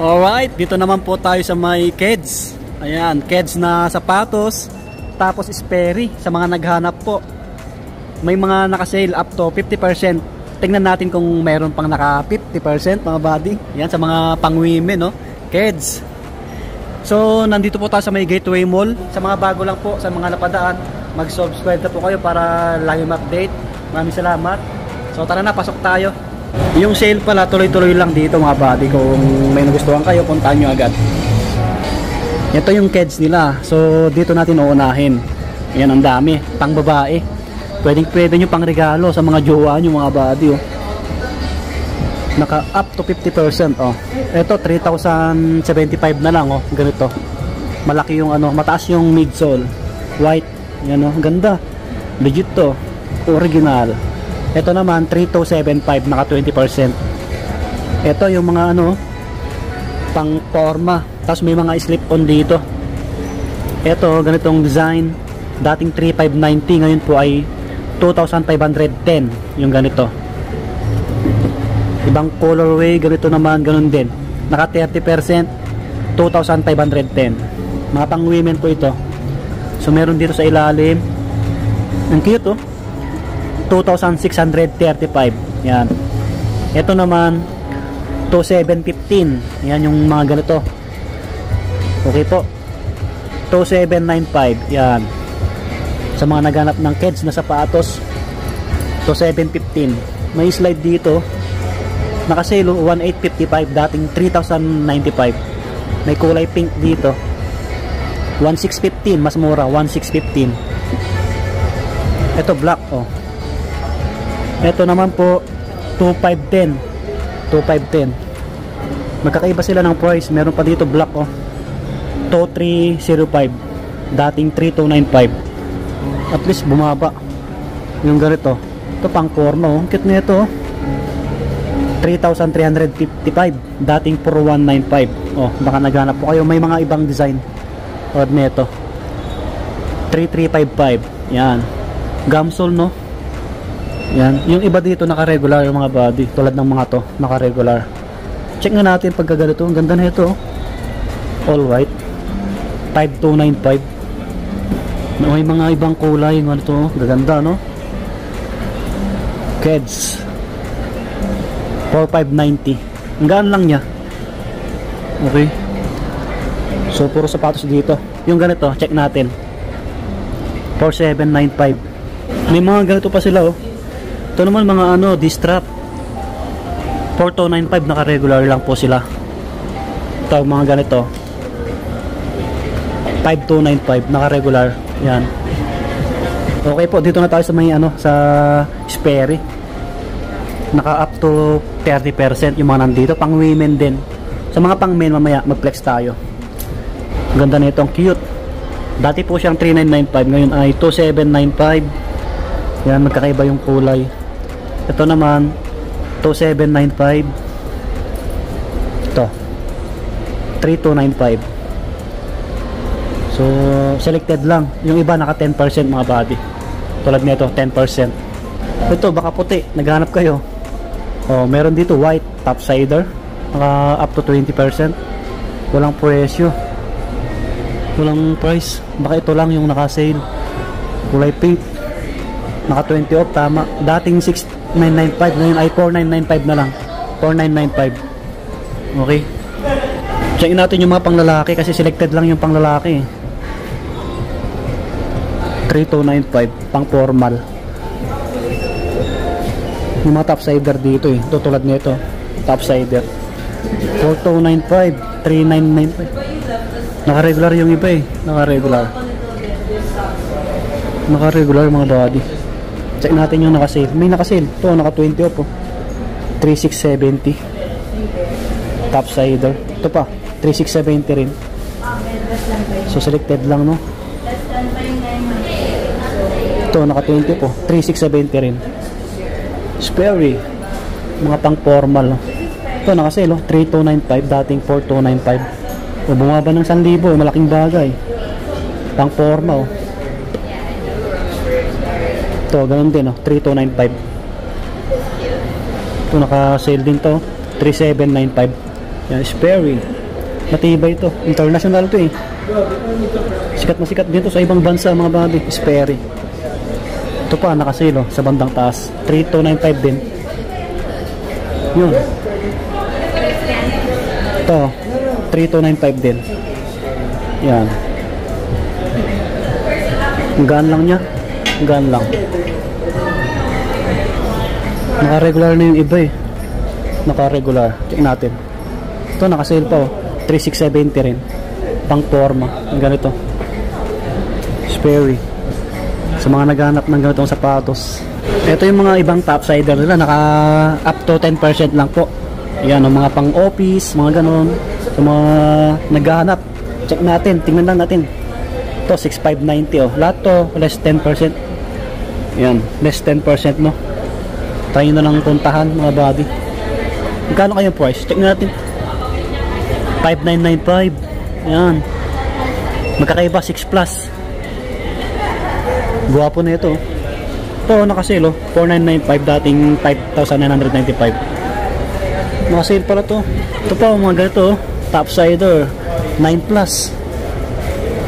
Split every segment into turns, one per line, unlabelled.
Alright, dito naman po tayo sa may Keds. Ayan, Keds na sapatos. Tapos Sperry sa mga naghanap po. May mga naka-sale up to 50%. Tingnan natin kung meron pang naka 50% mga buddy. Ayan, sa mga pang-women, no? Keds. So, nandito po tayo sa may Gateway Mall. Sa mga bago lang po, sa mga napadaan, mag-subscribe na po kayo para lagi ma-update. Maraming salamat. So, tara na, pasok tayo. Yung sale pala tuloy-tuloy lang dito mga buddy. Kung may nagustuhan kayo, puntahan nyo agad. Ito yung Keds nila. So dito natin uunahin. Ayan, ang dami, pang babae. Pwede nyo pang regalo sa mga jowa nyo mga buddy, oh. Naka up to 50%, oh. Ito 3,075 na lang, oh. Ganito. Malaki yung ano, mataas yung midsole. White. Yan, oh, ganda. Legit to. Original. Ito naman 3,275, naka 20%. Ito yung mga ano, pang forma. Tapos may mga slip-on dito. Ito, ganitong design. Dating 3,590, ngayon po ay 2,510 yung ganito. Ibang colorway, ganito naman, ganun din. Naka 30%, 2,510. Mga pang women po ito. So meron dito sa ilalim. Ang cute, oh. 2,635. Yan. Ito naman 2,715. Yan yung mga ganito. Okay po. 2,795. Yan. Sa mga naghanap ng Keds na sapatos, 2,715. May slide dito. Naka-sale 1,855, dating 3,095. May kulay pink dito. 1,615, mas mura, 1,615. Ito black, oh. Ito naman po 2,510. 2,510. Magkakaiba sila ng price. Meron pa dito black, oh. 2,305. Dating 3,295. At least bumaba. Yung ganito. Ito pang forma, oh. Cute nito, oh. 3,355. Dating 4,195. Oh, baka naghanap po kayo. May mga ibang design. O nito. 3,355. Yan. Gamsol, no? Yan, yung iba dito naka-regular yung mga body, tulad ng mga to, naka-regular. Check nga natin pagka ganito, ang ganda na ito, all white, 5,295. May mga ibang kulay, ano to, gaganda, no? Keds 4,590. Ang gaan lang niya. Okay. So puro sapatos dito. Yung ganito, check natin. 4,795. May mga ganito pa sila, oh. Ito naman mga ano, D-strap. 4,295, naka-regular lang po sila. Ito mga ganito. 5,295, naka-regular. Yan. Okay po, dito na tayo sa may ano, sa Sperry. Naka up to 30% yung mga nandito, pang women din. Sa mga pang men mamaya mag-flex tayo. Ganda nito, ang cute. Dati po siyang 3,995, ngayon ay 2,795. Yan, magkakaiba yung kulay. Ito naman 2,795. Ito 3,295. So selected lang. Yung iba naka 10% mga body. Tulad nito 10%. Ito baka puti, naghanap kayo. Oh, meron dito white topsider, naka up to 20%. Walang presyo. Walang price. Baka ito lang yung naka-sale. Kulay pink. Naka 20 off, tama. Dating 6,995, ngayon ay 4,995 na lang. 4,995. Okay. Checkin natin yung mga panglalaki kasi selected lang yung panglalaki. 3,295, pang formal. Yung mga topsider dito, eh. Ito tulad nito. Topsider. 4,295, 3,995. Naka-regular yung iba, eh. Naka-regular. Naka-regular mga body. Check natin yung naka-sale. May naka-sale. Ito, naka 20 off, oh. 3,670. Topsider. Ito pa, 3,670 rin. So selected lang, no? Ito, naka 20 po, 3,670 rin. Sperry, mga pang formal, no? Ito, naka sale, 3,295, dating 4,295. O, bumaba ng 1,000, malaking bagay. Pang formal, oh. Ito, ganun din, no? 3,295. Ito, naka sale din to, 3,795. Yan, Sperry. Matibay ito. International to eh. Sikat na sikat dito sa ibang bansa mga babi. Sperry. Ito pa, nakasale oh, sa bandang taas. 3,295 din. Yun. Ito, 3,295 din. Yan. Ang gaan lang niya. Ang gaan lang. Naka-regular na yung iba eh. Naka-regular. Check natin. Ito, naka-sale pa oh. 3,670 rin. Pang forma. Ang ganito. Sperry. Sa mga naghanap ng ganitong sapatos. Ito yung mga ibang topsider nila. Naka up to 10% lang po. Yan, ang mga pang office, mga ganon. Sa mga naghanap. Check natin. Tingnan lang natin. Ito, 6,590 oh. Lahat to, less 10%. Yan, less 10% no. Try nyo na lang puntahan mga body. Magkano kayong price? Check natin. 5,995. Yan. Magkakaiba 6 plus. Guwapo na ito. Ito nakasale oh. 4,995 dating 5,995. Nakasale pala to. Ito pa mga ganito oh. Topsider 9 plus.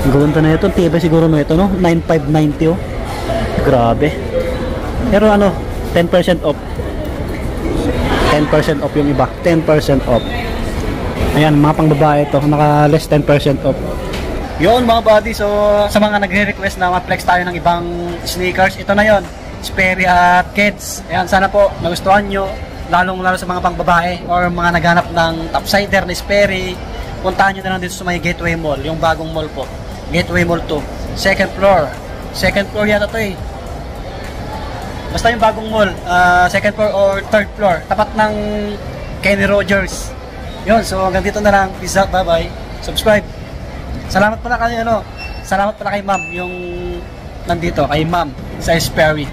Ang gawanda na ito. Tiba siguro na ito no. 9,590 oh. Grabe. Pero ano 10% off. 10% off yung iba. 10% off. Ayan, mga pang babae ito, naka less 10% off. Yun mga buddy, so sa mga nagre-request na ma-flex tayo ng ibang sneakers, ito na yon, Sperry at Keds. Ayan, sana po nagustuhan nyo, lalong lalo sa mga pang babae or mga naghanap ng topsider na Sperry. Puntahan nyo na lang dito sa may Gateway Mall, yung bagong mall po, Gateway Mall 2, second floor yata to eh. Basta yung bagong mall, second floor or third floor, tapat ng Kenny Rogers. Yun, so hanggang dito na lang. Peace out, bye-bye. Subscribe. Salamat pala kay ma'am yung nandito, kay ma'am sa Sperry.